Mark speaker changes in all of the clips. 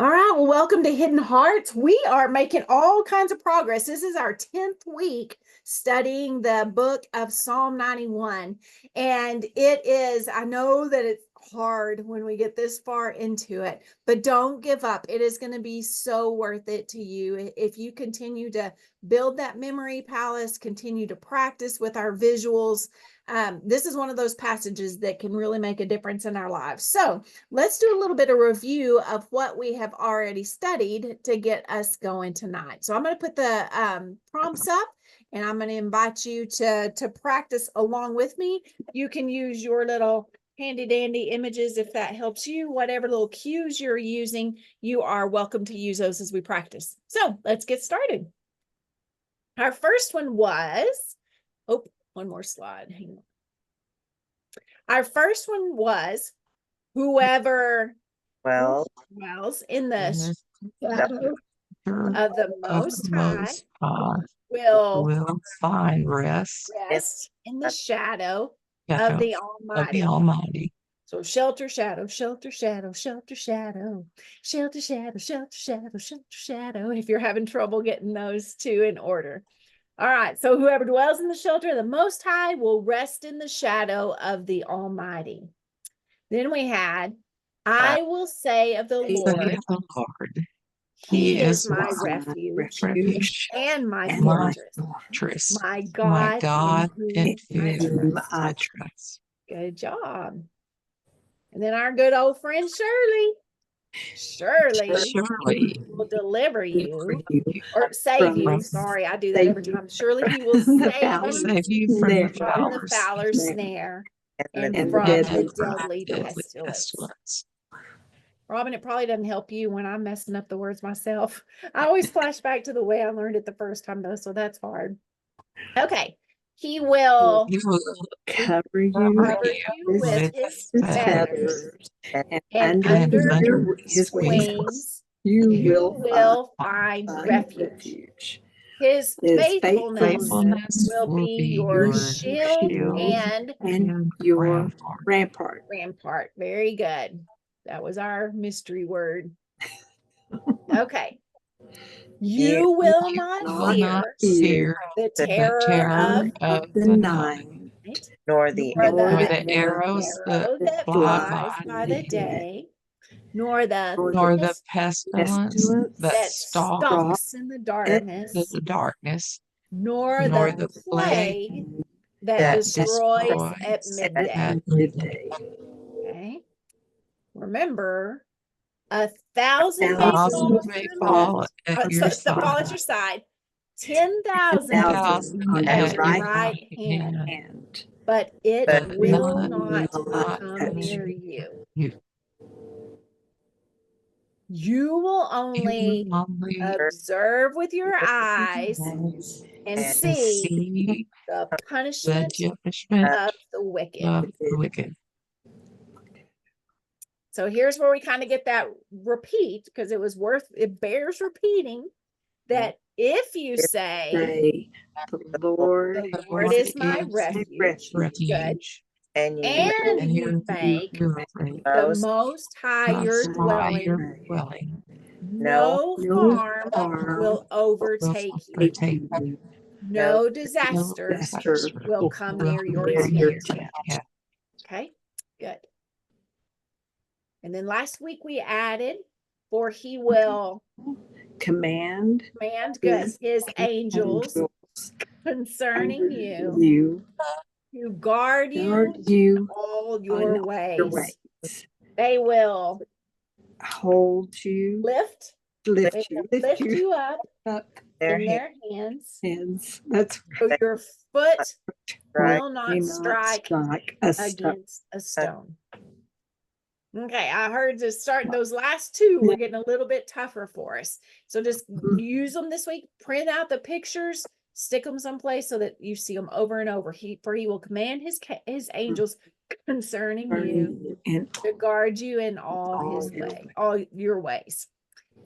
Speaker 1: All right, well, welcome to Hidden Hearts. We are making all kinds of progress. This is our 10th week studying the book of Psalm 91. And it is, I know that it's hard when we get this far into it, but don't give up. It is going to be so worth it to you if you continue to build that memory palace, continue to practice with our visuals. This is one of those passages that can really make a difference in our lives. So let's do a little bit of review of what we have already studied to get us going tonight. So I'm going to put the prompts up and I'm going to invite you to practice along with me. You can use your little handy dandy images if that helps you. Whatever little cues you're using, you are welcome to use those as we practice. So let's get started. Our first one was, one more slide. Hang on. Our first one was, whoever dwells in the shadow of the Most High will
Speaker 2: find rest
Speaker 1: in the shadow of the Almighty. So shelter, shadow, shelter, shadow, shelter, shadow, shelter, shadow, shelter, shadow, shelter, shadow. If you're having trouble getting those two in order. All right, so whoever dwells in the shelter of the Most High will rest in the shadow of the Almighty. Then we had, I will say of the Lord, He is my refuge and my fortress, my God in whom I trust. Good job. And then our good old friend Surely will deliver you or save you. Sorry, I do that every time. Surely He will save you from the fowler's snare and from the deadly pestilence. Robin, it probably doesn't help you when I'm messing up the words myself. I always flash back to the way I learned it the first time, though, so that's hard. Okay. He will
Speaker 3: cover you with his feathers, and under his wings you will find refuge.
Speaker 1: His faithfulness will be your shield
Speaker 3: and your rampart.
Speaker 1: Very good. That was our mystery word. Okay. You will not fear the terror of
Speaker 3: the night,
Speaker 2: nor the arrows
Speaker 1: that flies by the day, nor the
Speaker 2: pestilence
Speaker 1: that stalks in the darkness, nor the plague that destroys at midday. Okay. Remember, 1,000 may fall at your side, 10,000
Speaker 3: on
Speaker 1: at
Speaker 3: your
Speaker 1: your right hand, but it will not come near you. You will only observe with your eyes and see the punishment of the wicked. So here's where we kind of get that repeat, because it bears repeating, that if you say,
Speaker 3: the Lord
Speaker 1: is my refuge, good, and you make the Most High your dwelling, no harm will overtake you. No disaster will come near your tent. Okay, good. And then last week we added, for He will
Speaker 3: command
Speaker 1: his angels concerning you to guard you all your ways. They will
Speaker 3: hold you,
Speaker 1: lift you up in their hands.
Speaker 3: That's
Speaker 1: so your foot will not strike against a stone. Okay, I heard to start those last two, we're getting a little bit tougher for us. So just use them this week, print out the pictures, stick them someplace so that you see them over and over. He will command his angels concerning you to guard you in all your ways.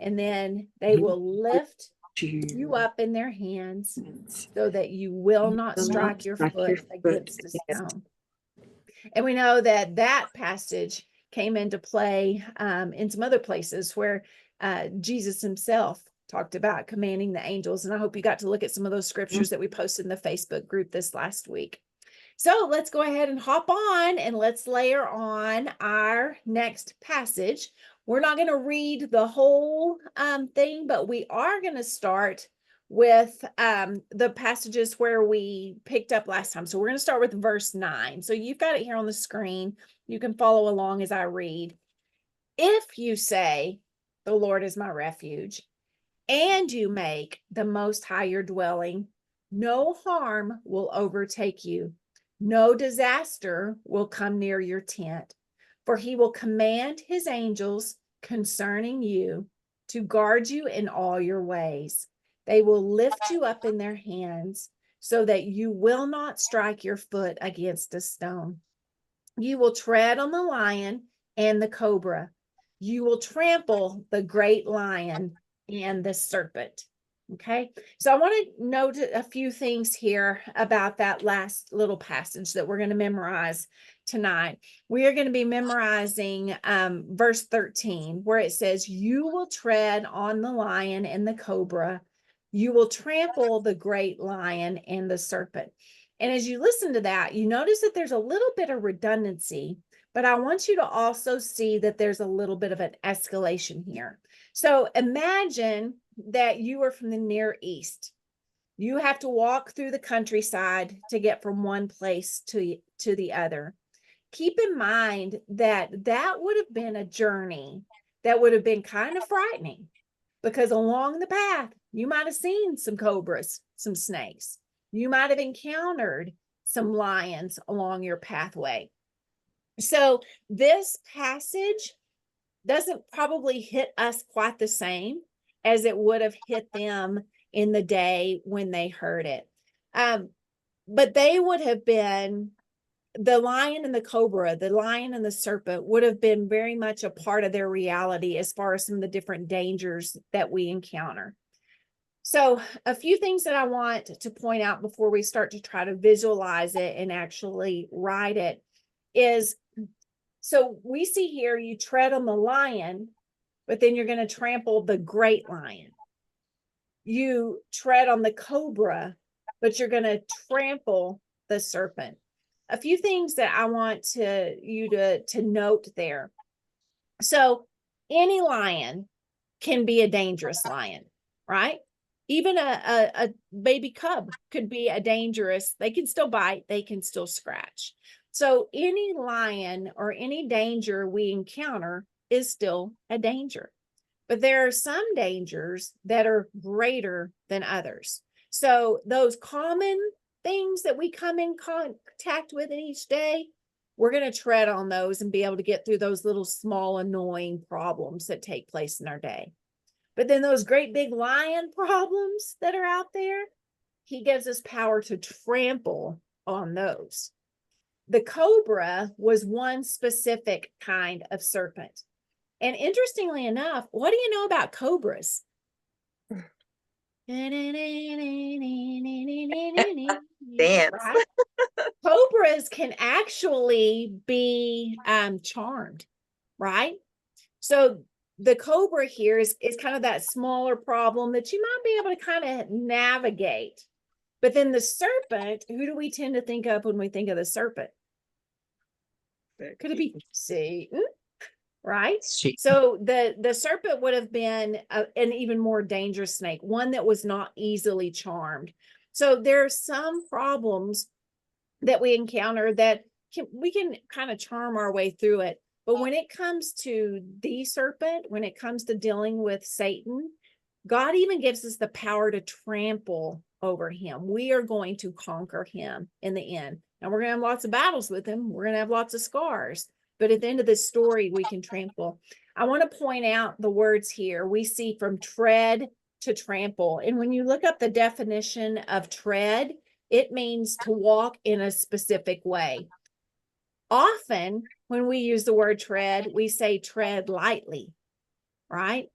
Speaker 1: And then they will lift you up in their hands so that you will not strike your foot against a stone. And we know that passage came into play in some other places where Jesus himself talked about commanding the angels. And I hope you got to look at some of those scriptures that we posted in the Facebook group this last week. So let's go ahead and hop on and let's layer on our next passage. We're not going to read the whole thing, but we are going to start with the passages where we picked up last time. So we're going to start with verse 9. So you've got it here on the screen. You can follow along as I read. If you say, the Lord is my refuge, and you make the Most High your dwelling, no harm will overtake you. No disaster will come near your tent, for he will command his angels concerning you to guard you in all your ways. They will lift you up in their hands so that you will not strike your foot against a stone. You will tread on the lion and the cobra. You will trample the great lion and the serpent. Okay, so I want to note a few things here about that last little passage that we're going to memorize tonight. We are going to be memorizing verse 13, where it says, you will tread on the lion and the cobra. You will trample the great lion and the serpent. And as you listen to that, you notice that there's a little bit of redundancy, but I want you to also see that there's a little bit of an escalation here. So imagine that you are from the Near East. You have to walk through the countryside to get from one place to the other. Keep in mind that that would have been a journey that would have been kind of frightening, because along the path, you might have seen some cobras, some snakes. You might have encountered some lions along your pathway. So this passage doesn't probably hit us quite the same as it would have hit them in the day when they heard it. But they would have been, the lion and the cobra, the lion and the serpent would have been very much a part of their reality as far as some of the different dangers that we encounter. So a few things that I want to point out before we start to try to visualize it and actually write it is, so we see here you tread on the lion, but then you're going to trample the great lion. You tread on the cobra, but you're going to trample the serpent. A few things that I want you to note there. So any lion can be a dangerous lion, right? Even a baby cub could be a dangerous, they can still bite, they can still scratch. So any lion or any danger we encounter is still a danger. But there are some dangers that are greater than others. So those common things that we come in contact with in each day, we're going to tread on those and be able to get through those little small annoying problems that take place in our day. But then those great big lion problems that are out there, he gives us power to trample on those. The cobra was one specific kind of serpent. And interestingly enough, what do you know about cobras?
Speaker 2: Dance.
Speaker 1: Right? Cobras can actually be charmed, right? So the cobra here is kind of that smaller problem that you might be able to kind of navigate. But then the serpent, who do we tend to think of when we think of the serpent? Could it be Satan? Right? So the serpent would have been an even more dangerous snake, one that was not easily charmed. So there are some problems that we encounter that we can kind of charm our way through it. But when it comes to the serpent, when it comes to dealing with Satan, God even gives us the power to trample over him. We are going to conquer him in the end. And we're going to have lots of battles with him. We're going to have lots of scars. But at the end of this story, we can trample. I want to point out the words here. We see from tread to trample. And when you look up the definition of tread, it means to walk in a specific way. Often, when we use the word tread, we say tread lightly, right?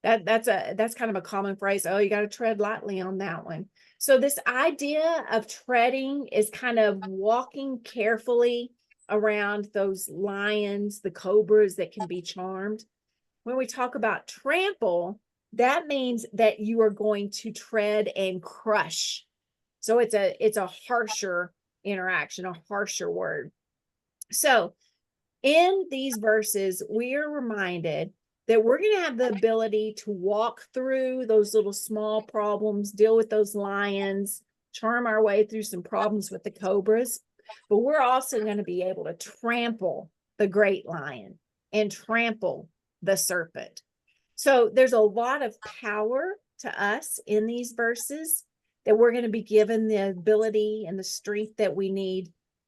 Speaker 1: That's kind of a common phrase. Oh, you got to tread lightly on that one. So this idea of treading is kind of walking carefully around those lions, the cobras that can be charmed. when we talk about trample, that means that you are going to tread and crush. So it's a harsher interaction, a harsher word. So in these verses, we are reminded that we're going to have the ability to walk through those little small problems, deal with those lions, charm our way through some problems with the cobras, but we're also going to be able to trample the great lion and trample the serpent. So there's a lot of power to us in these verses that we're going to be given the ability and the strength that we need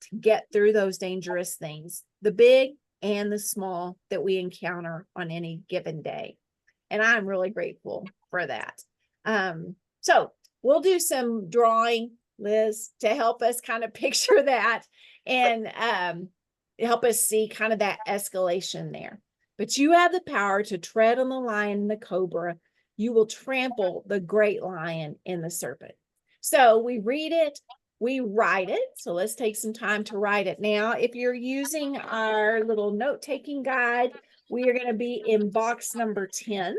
Speaker 1: to get through those dangerous things, the big and the small that we encounter on any given day. And I'm really grateful for that. So we'll do some drawing, Liz, to help us kind of picture that and help us see kind of that escalation there. But you have the power to tread on the lion and the cobra. You will trample the great lion and the serpent. So we read it, we write it. So let's take some time to write it now. If you're using our little note-taking guide, we are going to be in box number 10.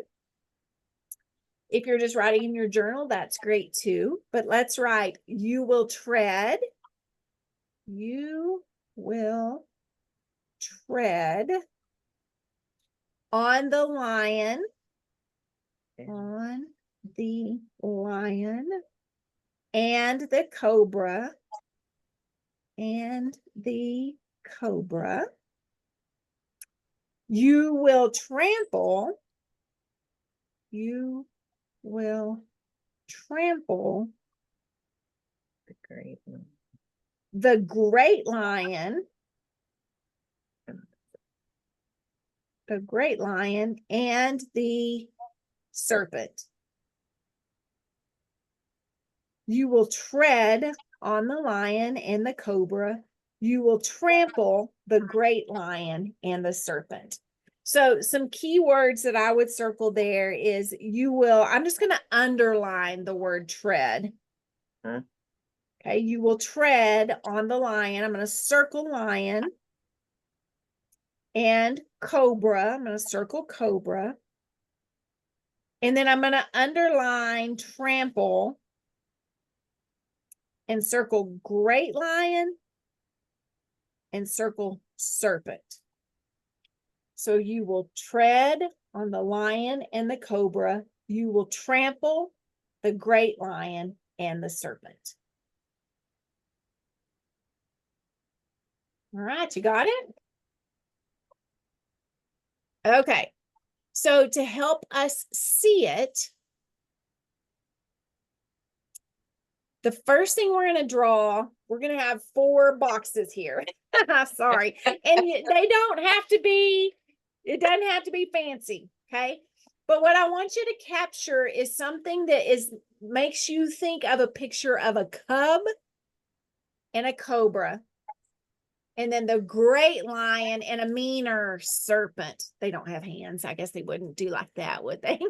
Speaker 1: If you're just writing in your journal, that's great too. But let's write, you will tread. You will tread on the lion. On the lion. And the cobra, you will trample the great lion, and the serpent. You will tread on the lion and the cobra. You will trample the great lion and the serpent. So some key words that I would circle there is you will, I'm just going to underline the word tread. Okay, you will tread on the lion. I'm going to circle lion and cobra. I'm going to circle cobra. And then I'm going to underline trample and circle great lion and circle serpent. So you will tread on the lion and the cobra. You will trample the great lion and the serpent. All right, you got it? Okay, so to help us see it, the first thing we're going to draw, we're going to have 4 boxes here. Sorry. And they don't have to be, it doesn't have to be fancy. Okay. But what I want you to capture is something that makes you think of a picture of a cub and a cobra. And then the great lion and a meaner serpent. They don't have hands. I guess they wouldn't do like that, would they?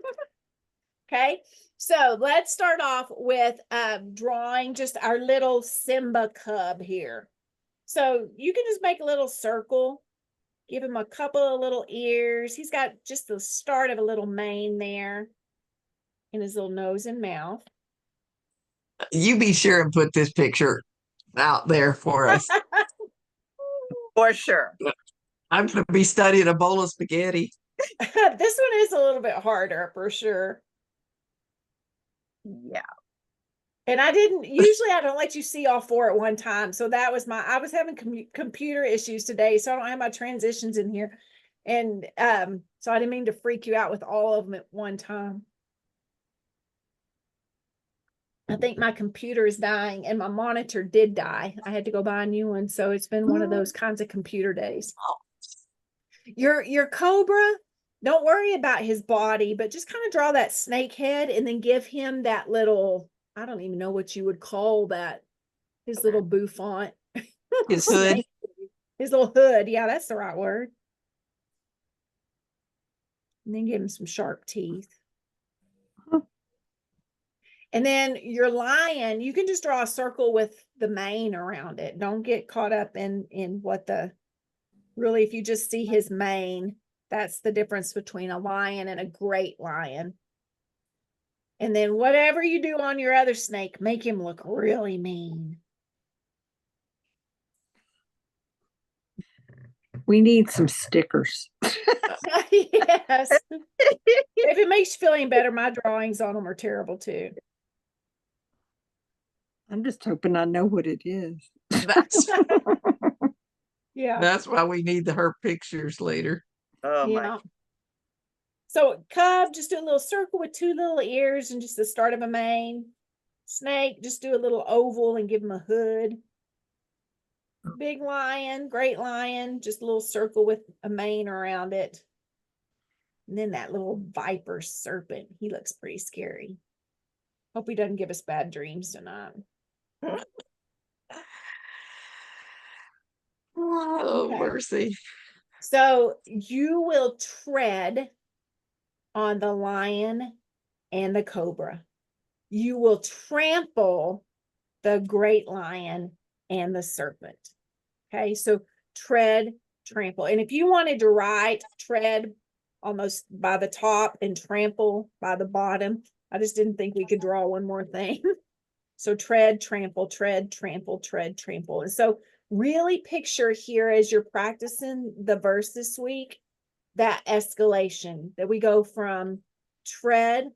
Speaker 1: Okay. So let's start off with drawing just our little Simba cub here. So you can just make a little circle, give him a couple of little ears. He's got just the start of a little mane there in his little nose and mouth.
Speaker 2: You be sure and put this picture out there for us.
Speaker 4: For sure.
Speaker 2: I'm going to be studying a bowl of spaghetti.
Speaker 1: This one is a little bit harder for sure.
Speaker 4: Yeah.
Speaker 1: And I don't let you see all 4 at one time. So that was I was having computer issues today. So I don't have my transitions in here. And so I didn't mean to freak you out with all of them at one time. I think my computer is dying and my monitor did die. I had to go buy a new one. So it's been one of those kinds of computer days. Your cobra, don't worry about his body, but just kind of draw that snake head and then give him that little, I don't even know what you would call that. His little bouffant.
Speaker 2: His hood.
Speaker 1: His little hood. Yeah, that's the right word. And then give him some sharp teeth. And then your lion, you can just draw a circle with the mane around it. Don't get caught up in what really, if you just see his mane, That's the difference between a lion and a great lion. And then whatever you do on your other snake, make him look really mean.
Speaker 3: We need some stickers.
Speaker 1: Yes. If it makes you feel any better, my drawings on them are terrible too.
Speaker 3: I'm just hoping I know what it is.
Speaker 2: That's
Speaker 1: Yeah.
Speaker 2: that's why we need her pictures later.
Speaker 4: Oh my.
Speaker 1: Yeah. So cub, just do a little circle with 2 little ears and just the start of a mane. Snake, just do a little oval and give him a hood. Big lion, great lion, just a little circle with a mane around it. And then that little viper serpent, he looks pretty scary. Hope he doesn't give us bad dreams tonight.
Speaker 2: Oh,
Speaker 1: Okay.
Speaker 2: mercy.
Speaker 1: So you will tread on the lion and the cobra. You will trample the great lion and the serpent. Okay, so tread, trample. And if you wanted to write tread almost by the top and trample by the bottom, I just didn't think we could draw one more thing. So tread, trample, tread, trample, tread, trample. And so really picture here as you're practicing the verse this week, that escalation that we go from tread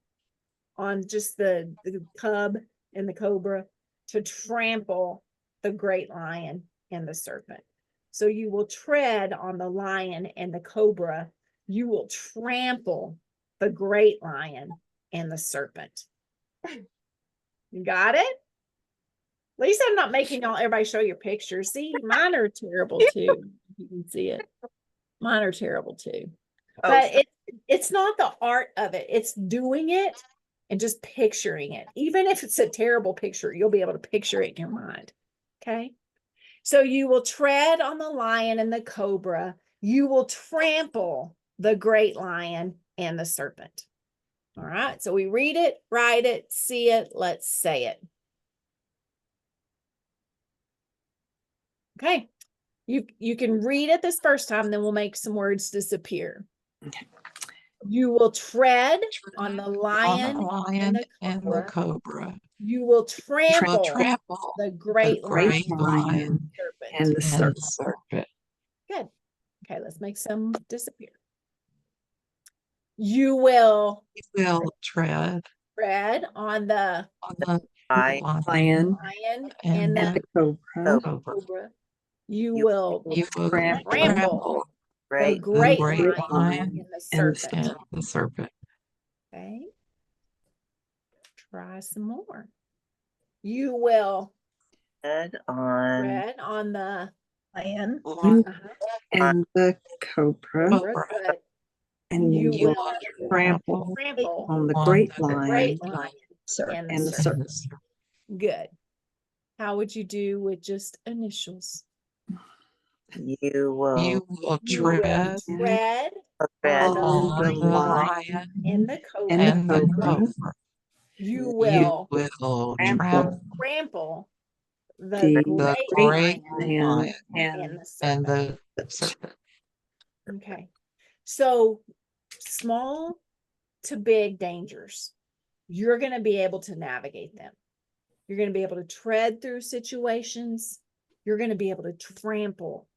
Speaker 1: on just the cub and the cobra to trample the great lion and the serpent. So you will tread on the lion and the cobra. You will trample the great lion and the serpent. You got it? At least I'm not making everybody show your pictures. See, mine are terrible too. You can see it. Mine are terrible too.
Speaker 4: Oh,
Speaker 1: But it's not the art of it. It's doing it and just picturing it. Even if it's a terrible picture, you'll be able to picture it in your mind. Okay. So you will tread on the lion and the cobra. You will trample the great lion and the serpent. All right. So we read it, write it, see it. Let's say it. Okay. You can read it this first time, then we'll make some words disappear.
Speaker 3: Okay.
Speaker 1: You will tread on the
Speaker 2: On
Speaker 1: lion,
Speaker 2: the lion
Speaker 1: and the cobra.
Speaker 2: cobra.
Speaker 1: You will trample
Speaker 2: Trample
Speaker 1: the great
Speaker 2: great
Speaker 1: lion
Speaker 2: lion
Speaker 1: serpent.
Speaker 3: And the
Speaker 2: and
Speaker 3: serpent.
Speaker 2: the serpent.
Speaker 1: Good. Okay, let's make some disappear. You will
Speaker 2: We will tread
Speaker 1: tread on the
Speaker 2: on the
Speaker 4: I
Speaker 3: Lion
Speaker 1: lion
Speaker 2: and
Speaker 1: and
Speaker 3: and
Speaker 1: the
Speaker 3: the cobra.
Speaker 2: cobra.
Speaker 1: cobra. You
Speaker 4: You
Speaker 1: will
Speaker 2: You will
Speaker 3: trample
Speaker 1: trample the
Speaker 4: great.
Speaker 2: the
Speaker 1: great
Speaker 2: great
Speaker 1: lion
Speaker 2: lion
Speaker 1: and the
Speaker 3: and the
Speaker 1: serpent.
Speaker 2: and the serpent.
Speaker 1: Okay. Try some more. You will
Speaker 4: Head on
Speaker 1: tread on the lion
Speaker 2: Lion
Speaker 3: And the cobra.
Speaker 1: cobra, but
Speaker 3: And
Speaker 1: you
Speaker 2: you
Speaker 1: will
Speaker 2: will
Speaker 3: trample
Speaker 1: trample
Speaker 3: on the
Speaker 2: on
Speaker 3: great
Speaker 2: the
Speaker 3: lion
Speaker 1: great lion and
Speaker 3: and
Speaker 1: the
Speaker 3: the
Speaker 1: serpent.
Speaker 3: serpent.
Speaker 1: Good. How would you do with just initials?
Speaker 4: you will
Speaker 2: You will
Speaker 1: You will
Speaker 2: tread
Speaker 1: tread
Speaker 4: tread
Speaker 3: on
Speaker 1: the
Speaker 3: the
Speaker 2: lion
Speaker 1: and the cobra.
Speaker 3: and the
Speaker 2: and the
Speaker 3: cobra.
Speaker 2: cobra.
Speaker 1: You
Speaker 2: You
Speaker 1: will
Speaker 2: will
Speaker 3: Trample
Speaker 1: trample the
Speaker 3: the
Speaker 2: the
Speaker 1: great
Speaker 2: great
Speaker 1: lion
Speaker 2: lion
Speaker 1: and
Speaker 3: and
Speaker 1: the
Speaker 2: and
Speaker 1: serpent.
Speaker 2: the serpent.
Speaker 1: Okay. So small to big dangers, you're going to be able to navigate them. You're going to be able to tread through situations. You're going to be able to trample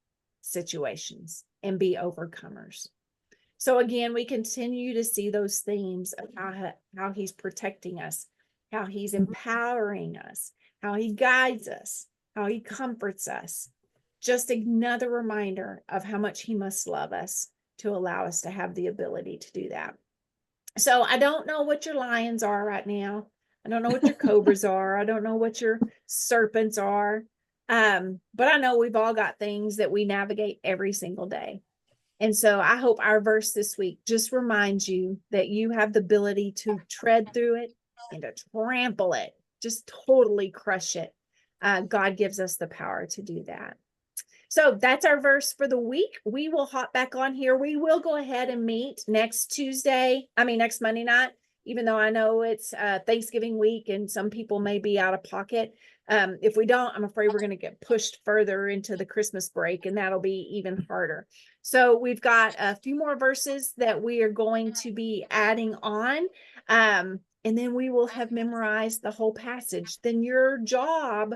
Speaker 1: situations and be overcomers. So again, we continue to see those themes of how he's protecting us, how he's empowering us, how he guides us, how he comforts us. Just another reminder of how much he must love us to allow us to have the ability to do that. So I don't know what your lions are right now. I don't know what your cobras are. I don't know what your serpents are. But I know we've all got things that we navigate every single day. And so I hope our verse this week just reminds you that you have the ability to tread through it and to trample it, just totally crush it. God gives us the power to do that. So that's our verse for the week. We will hop back on here. We will go ahead and meet next Monday night even though I know it's Thanksgiving week and some people may be out of pocket. If we don't, I'm afraid we're going to get pushed further into the Christmas break, and that'll be even harder. So we've got a few more verses that we are going to be adding on. And then we will have memorized the whole passage. Then your job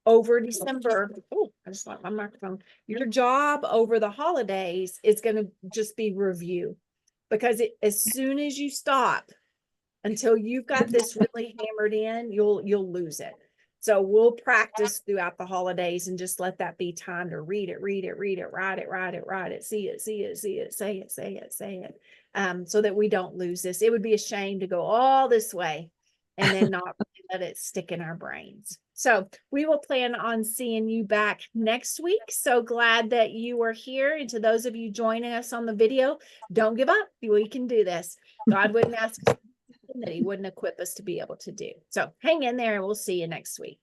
Speaker 1: over December, oh, I just locked my microphone. Your job over the holidays is going to just be review, because as soon as you stop until you've got this really hammered in, you'll lose it. So we'll practice throughout the holidays and just let that be time to read it, write it, see it, say it. So that we don't lose this. It would be a shame to go all this way and then not let it stick in our brains. So we will plan on seeing you back next week. So glad that you were here. And to those of you joining us on the video, don't give up. We can do this. God wouldn't ask us that he wouldn't equip us to be able to do. So hang in there and we'll see you next week.